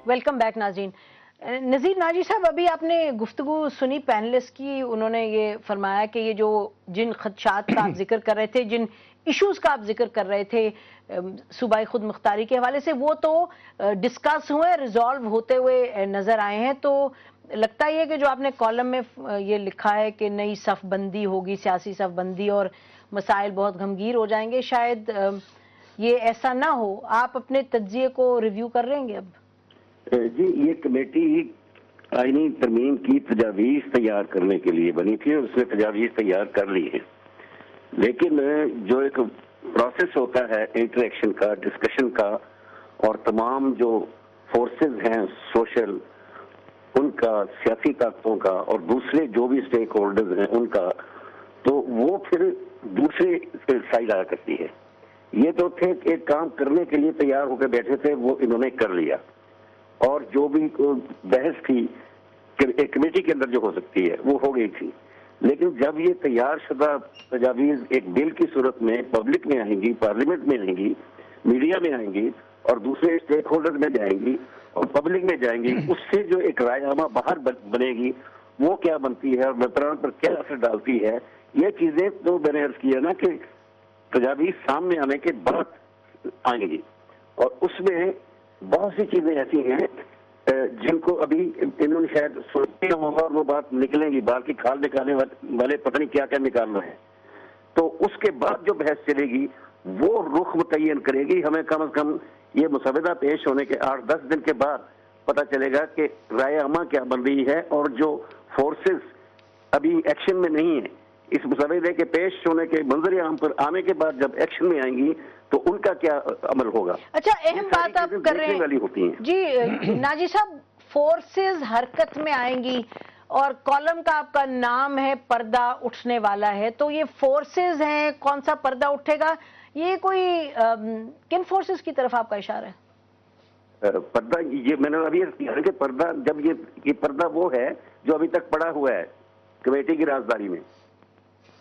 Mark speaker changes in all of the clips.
Speaker 1: Welcome back नाज़रीन। नज़ीर Nazi साहब, अभी आपने गुफ्तगू सुनी पैनलिस्ट की, उन्होंने ये फरमाया कि ये जो जिन खदशात का आप जिक्र कर रहे थे, जिन इश्यूज़ का आप जिक्र कर रहे थे सूबाई खुद मुख्तारी के हवाले से, वो तो डिस्कस हुए, रिजॉल्व होते हुए नज़र आए हैं। तो लगता ही है कि जो आपने कॉलम में ये लिखा है कि नई सफ़बंदी होगी, सियासी सफ़बंदी, और मसाइल बहुत गमगीर हो जाएंगे, शायद ये ऐसा ना हो। आप अपने तज्जिए को रिव्यू कर रहेंगे अब?
Speaker 2: जी, ये कमेटी आईनी तरमीम की तजावीज़ तैयार करने के लिए बनी थी और उसने तजावीज़ तैयार कर ली है, लेकिन जो एक प्रोसेस होता है इंटरेक्शन का, डिस्कशन का, और तमाम जो फोर्सेस हैं सोशल, उनका, सियासी ताकतों का और दूसरे जो भी स्टेक होल्डर्स हैं उनका, तो वो फिर दूसरे साइड आया करती है। ये तो थे एक काम करने के लिए तैयार होकर बैठे थे, वो इन्होंने कर लिया, और जो भी बहस थी एक कमेटी के अंदर जो हो सकती है वो हो गई थी। लेकिन जब ये तैयार शुदा तजावीज़ एक बिल की सूरत में पब्लिक में आएंगी, पार्लियामेंट में आएंगी, मीडिया में आएंगी और दूसरे स्टेक होल्डर्स में जाएंगी और पब्लिक में जाएंगी, उससे जो एक रायनामा बाहर बनेगी वो क्या बनती है और वेतरान पर क्या असर डालती है, ये चीजें तो मैंने अर्ज किया ना कि तजावीज़ सामने आने के बाद आएंगी, और उसमें बहुत सी चीजें ऐसी हैं जिनको अभी इन्होंने शायद सोचा होगा और वो बात निकलेंगी, बाल की खाल निकालने वाले पता नहीं क्या क्या निकालना है। तो उसके बाद जो बहस चलेगी वो रुख मुतय्यन करेगी। हमें कम से कम ये मुसवदा पेश होने के 8-10 दिन के बाद पता चलेगा कि राय अमा क्या बन रही है, और जो फोर्सेस अभी एक्शन में नहीं है, इस मुसवदे के पेश होने के मंजर आम पर आने के बाद जब एक्शन में आएंगी तो उनका क्या अमल होगा।
Speaker 1: अच्छा, अहम बात आप कर रहे हैं
Speaker 2: होती हैं
Speaker 1: जी नाजी साहब, फोर्सेस हरकत में आएंगी और कॉलम का आपका नाम है पर्दा उठने वाला है, तो ये फोर्सेस हैं, कौन सा पर्दा उठेगा, ये कोई किन फोर्सेस की तरफ आपका इशारा है?
Speaker 2: पर्दा ये मैंने अभी किया कि पर्दा, जब ये पर्दा वो है जो अभी तक पड़ा हुआ है कमेटी की राजदारी में,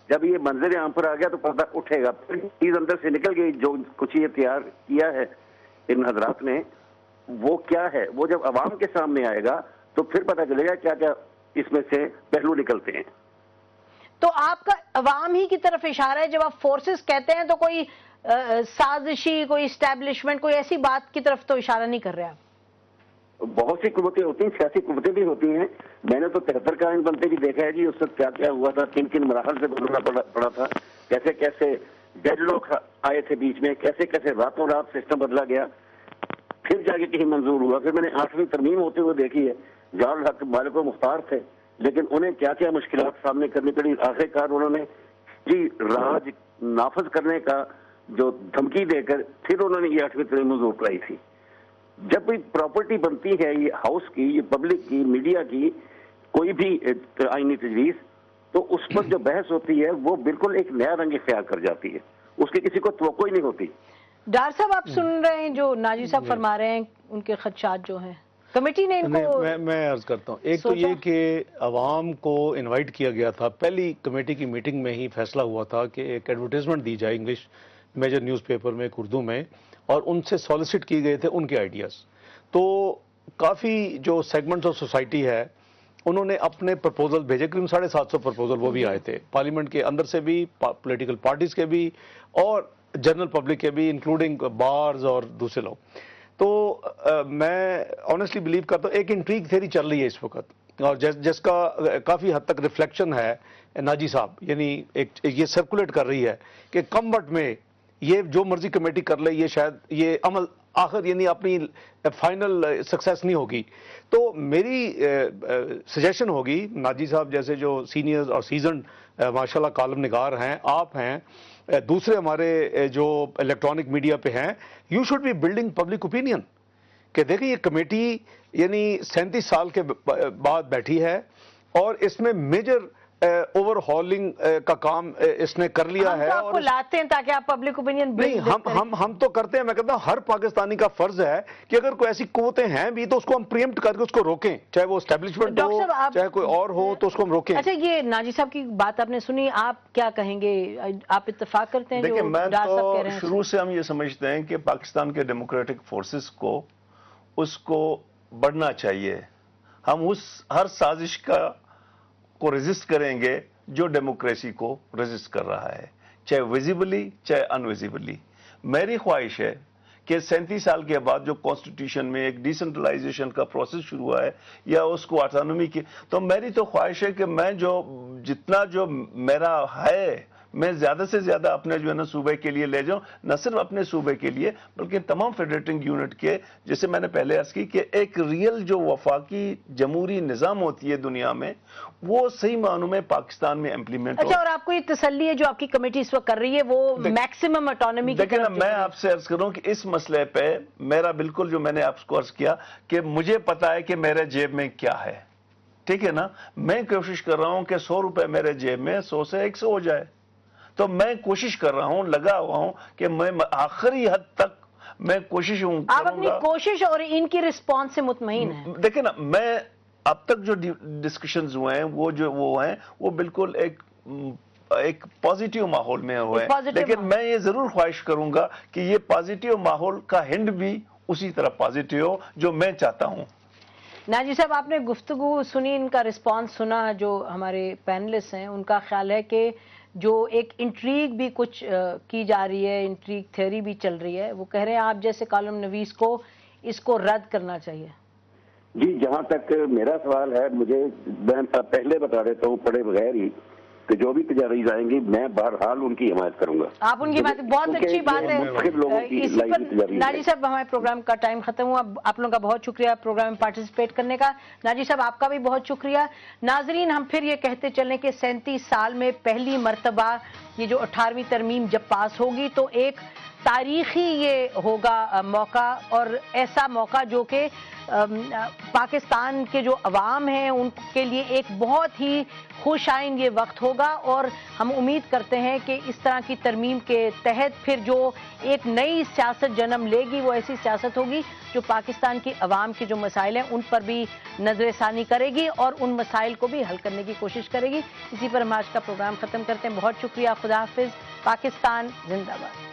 Speaker 2: जब ये मंजर आम पर आ गया तो पर्दा उठेगा। चीज अंदर से निकल गई, जो कुछ ये तैयार किया है इन हजरात ने, वो क्या है, वो जब अवाम के सामने आएगा तो फिर पता चलेगा क्या क्या इसमें से पहलू निकलते हैं।
Speaker 1: तो आपका अवाम ही की तरफ इशारा है? जब आप फोर्सेस कहते हैं तो कोई साजिशी, कोई इस्टेब्लिशमेंट, कोई ऐसी बात की तरफ तो इशारा नहीं कर रहे आप?
Speaker 2: बहुत सी कुव्वतें होती हैं, सियासी कुव्वतें भी होती हैं। मैंने तो 73 का आइन बनते भी देखा है जी, उस वक्त क्या क्या हुआ था, किन किन मराहल से गुजरना पड़ा था, कैसे कैसे डेडलॉक आए थे बीच में, कैसे कैसे रातों रात सिस्टम बदला गया, फिर जाके कहीं मंजूर हुआ। फिर मैंने 8वीं तरमीम होते हुए देखी है, जाल हक मालिक मुख्तार थे, लेकिन उन्हें क्या क्या मुश्किलात सामने करनी पड़ी। आखिरकार उन्होंने जी राज नाफज करने का जो धमकी देकर फिर उन्होंने ये 8वीं तरमीम मंजूर कराई थी। जब कोई प्रॉपर्टी बनती है, ये हाउस की, ये पब्लिक की, मीडिया की, कोई भी आईनी तजवीज़, तो उस पर जो बहस होती है वो बिल्कुल एक नया रंग इख्तियार कर जाती है, उसकी किसी को तवक्को ही नहीं होती।
Speaker 1: डार साहब, आप सुन रहे हैं जो नाजी साहब फरमा रहे हैं, उनके खदशात जो हैं, कमेटी ने इनको
Speaker 3: मैं अर्ज करता हूँ। एक तो ये कि अवाम को इनवाइट किया गया था, पहली कमेटी की मीटिंग में ही फैसला हुआ था कि एक एडवर्टाइजमेंट दी जाए इंग्लिश मेजर न्यूज़पेपर में, उर्दू में, और उनसे सॉलिसिट किए गए थे उनके आइडियाज़। तो काफ़ी जो सेगमेंट्स ऑफ सोसाइटी है उन्होंने अपने प्रपोजल भेजे, करीब 750 प्रपोजल वो भी आए थे, पार्लियामेंट के अंदर से भी, पॉलिटिकल पार्टीज के भी और जनरल पब्लिक के भी, इंक्लूडिंग बार्स और दूसरे लोग। तो मैं ऑनेस्टली बिलीव करता हूँ एक इंट्रीग थ्योरी चल रही है इस वक्त, और जिसका काफ़ी हद तक रिफ्लेक्शन है नाजी साहब, यानी ये सर्कुलेट कर रही है कि कम वक्त में ये जो मर्जी कमेटी कर ले, ये शायद ये अमल आखिर यानी अपनी फाइनल सक्सेस नहीं होगी। तो मेरी सजेशन होगी, नाजी साहब जैसे जो सीनियर्स और सीजन माशाल्लाह कॉलम निगार हैं, आप हैं, दूसरे हमारे जो इलेक्ट्रॉनिक मीडिया पे हैं, you should be building public opinion कि देखिए ये कमेटी यानी 37 साल के बाद बैठी है और इसमें मेजर ओवरहॉलिंग का काम इसने कर लिया है।
Speaker 1: तो आपको लाते हैं ताकि आप पब्लिक ओपिनियन
Speaker 3: नहीं, हम तो करते हैं। मैं कहता हूं हर पाकिस्तानी का फर्ज है कि अगर कोई ऐसी कुव्वतें हैं भी तो उसको हम प्रीएम्प्ट करके उसको रोकें, चाहे वो एस्टेब्लिशमेंट हो चाहे कोई और हो, तो उसको हम रोकें।
Speaker 1: अच्छा, ये नाजी साहब की बात आपने सुनी, आप क्या कहेंगे? आप इत्तेफाक करते हैं?
Speaker 4: देखिए, मैं तो शुरू से हम ये समझते हैं कि पाकिस्तान के डेमोक्रेटिक फोर्सेस को उसको بڑھنا چاہیے. ہم اس ہر سازش کو ریزسٹ کریں گے جو ڈیموکریسی کو ریزسٹ کر رہا ہے, چاہے ویزیبلی چاہے انویزیبلی. میری خواہش ہے کہ 37 سال کے بعد جو کانسٹیٹیوشن میں ایک ڈیسنٹرلائزیشن کا پروسیس شروع ہوا ہے یا اس کو آٹونومی کی, تو میری تو خواہش ہے کہ میں جتنا جو میرا ہے میں زیادہ سے زیادہ اپنے جو ہے نا صوبے کے لیے لے جاؤں, نہ صرف اپنے صوبے کے لیے بلکہ تمام فیڈریٹنگ یونٹ کے, جیسے میں نے پہلے عرض کی کہ ایک ریئل جو وفاقی جمہوری نظام ہوتی ہے دنیا میں وہ صحیح معنوں میں پاکستان میں امپلیمنٹ ہو.
Speaker 1: اچھا, اور آپ کو یہ تسلی ہے جو آپ کی کمیٹی اس وقت کر رہی ہے وہ میکسیمم اٹانومی کی
Speaker 4: دیکھیں نا, میں آپ سے عرض کروں کہ اس مسئلے پہ میرا بالکل جو میں نے آپ کو عرض کیا کہ مجھے پتا ہے کہ میرے جیب میں کیا ہے, ٹھیک ہے نا. میں کوشش کر رہا ہوں کہ 100 روپے میرے جیب میں 100 سے 100 ہو جائے. تو میں کوشش کر رہا ہوں, لگا ہوا ہوں کہ میں آخری حد تک میں کوشش ہوں.
Speaker 1: آپ اپنی کوشش اور ان کی رسپانس سے مطمئن ہیں؟
Speaker 4: دیکھیں نا, میں اب تک جو ڈسکشنز ہوئے ہیں وہ ہیں وہ بالکل ایک پازیٹیو ماحول میں ہوئے ہیں, لیکن میں یہ ضرور خواہش کروں گا کہ یہ پازیٹیو ماحول کا ہنڈ بھی اسی طرح پازیٹیو ہو جو میں چاہتا ہوں.
Speaker 1: ناجی صاحب, آپ نے گفتگو سنی, ان کا رسپانس سنا, جو ہمارے پینلسٹ ہیں ان کا خیال ہے کہ جو ایک انٹریگ بھی کچھ کی جا رہی ہے, انٹریگ تھیوری بھی چل رہی ہے, وہ کہہ رہے ہیں آپ جیسے کالم نویس کو اس کو رد کرنا چاہیے.
Speaker 2: جی, جہاں تک میرا سوال ہے, میں پہلے بتا دیتا ہوں پڑھے بغیر ہی کہ جو بھی تجاویز آئیں گی میں بہرحال ان کی حمایت کروں گا.
Speaker 1: آپ ان کی حمایت, بہت اچھی بات ہے. اسی پر ناجی صاحب ہمارے پروگرام کا ٹائم ختم ہوا. آپ لوگوں کا بہت شکریہ پروگرام میں پارٹیسپیٹ کرنے کا. ناجی صاحب آپ کا بھی بہت شکریہ. ناظرین, ہم پھر یہ کہتے چلیں کہ 37 سال میں پہلی مرتبہ یہ جو 18ویں ترمیم جب پاس ہوگی تو ایک تاریخی یہ ہوگا موقع, اور ایسا موقع جو کہ پاکستان کے جو عوام ہیں ان کے لیے ایک بہت ہی خوش آئند یہ وقت ہوگا. اور ہم امید کرتے ہیں کہ اس طرح کی ترمیم کے تحت پھر جو ایک نئی سیاست جنم لے گی وہ ایسی سیاست ہوگی جو پاکستان کی عوام کے جو مسائل ہیں ان پر بھی نظر ثانی کرے گی اور ان مسائل کو بھی حل کرنے کی کوشش کرے گی. اسی پر ہم آج کا پروگرام ختم کرتے ہیں. بہت شکریہ. خدا حافظ. پاکستان زندہ باد.